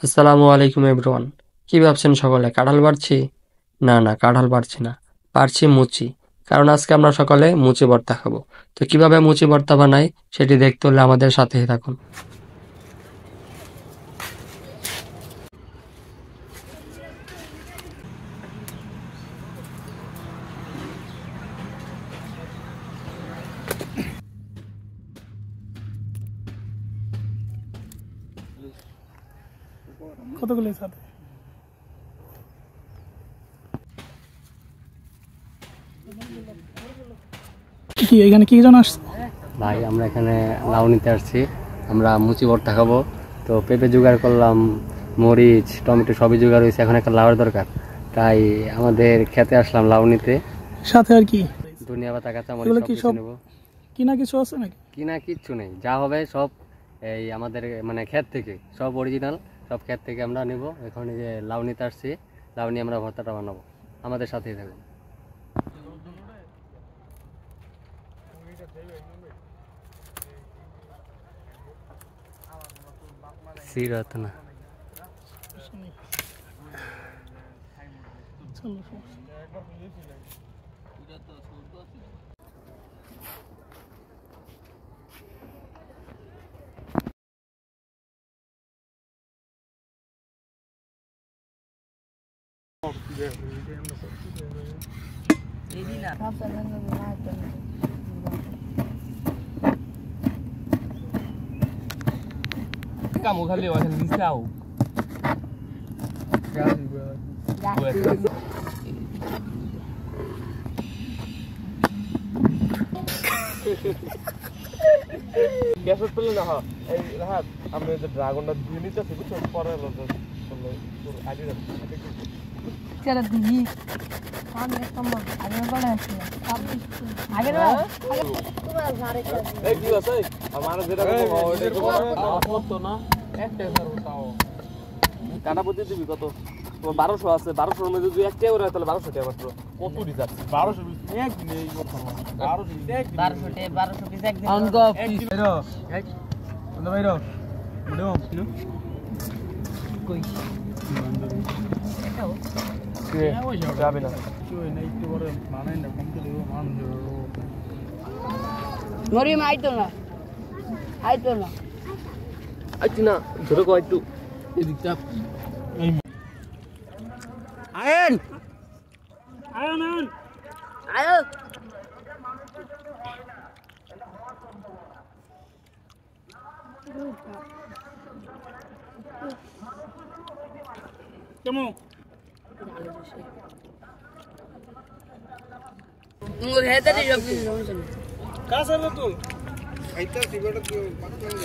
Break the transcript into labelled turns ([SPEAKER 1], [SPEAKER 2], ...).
[SPEAKER 1] আসসালামু আলাইকুম এভরিওয়ান। কি ভাবছেন সকলে, কাঁঠাল পাড়ছি? না না, কাঁঠাল পাড়ছি না, পাড়ছি মুচি। কারণ আজকে আমরা সকালে মুচি ভর্তা খাবো। তো কিভাবে মুচি ভর্তা বানাই সেটি দেখতে হলে আমাদের সাথেই থাকুন।
[SPEAKER 2] কতগুলো সাথে কি এখানে কি জন আসছে?
[SPEAKER 1] ভাই আমরা এখানে লাউ নিতে আসছি, আমরা মুচি ভর্তা খাবো। তো পেঁপে জোগাড় করলাম, মরিচ টমেটো সবই জোগাড় হয়েছে, এখন একটা লাউয়ের দরকার, তাই আমাদের খেতে আসলাম লাউ নিতে।
[SPEAKER 2] সাথে আর কি
[SPEAKER 1] ধনিয়া পাতা কাঁচা মরিচ
[SPEAKER 2] এগুলো
[SPEAKER 1] সব
[SPEAKER 2] কি
[SPEAKER 1] কিছু
[SPEAKER 2] সব
[SPEAKER 1] নেবো।
[SPEAKER 2] কিনা কিছু আছে নাকি?
[SPEAKER 1] কিনা কিচ্ছু নেই, যা হবে সব এই আমাদের মানে ক্ষেত থেকে, সব অরিজিনাল, সব ক্ষেত থেকে আমরা নিব। এখন এই যে লাউ নিতে আসছি, লাউ নিয়ে আমরা ভর্তাটা বানাবো, আমাদের সাথেই থাকুন। সিরাত না
[SPEAKER 3] Kamu kali wasan misau. গ্যাসের পেলে না হয় এই রাহাত আমরা যে ড্রাগনটা দিয়ে নিতেছি বুঝছো পরে হলো তো তোর আইডিয়া
[SPEAKER 4] কেরা দিই আমি একটা মাস আগে বড় আছে আগে না তোমার ঘরে
[SPEAKER 3] এই কি আছে আমার যেটা করতে না একটা ধরো তাও কাটা বুদ্ধি দিবি কত? তোমার 1200 আছে, 1200 এর মধ্যে যদি একটা ওরা তাহলে 1200 টাকা মাত্র। কত রিজার্ভ 1200 একদিন এই কথা 1200
[SPEAKER 4] পিস একদিন
[SPEAKER 3] একদিন বাইরো বন্ধ বাইরো বন্ধ
[SPEAKER 4] কই এটাও
[SPEAKER 3] যাবে না
[SPEAKER 4] মরি আইতো না
[SPEAKER 3] আইছি না ধরে কো একটু এদিকটা
[SPEAKER 4] আয়ন আয়ো
[SPEAKER 2] কেমন
[SPEAKER 4] তুমি হেদারি সব কিছু সমস্যা নেই
[SPEAKER 2] কাছে তো খাইতে সিগারেট দিও পাঁচ টাকা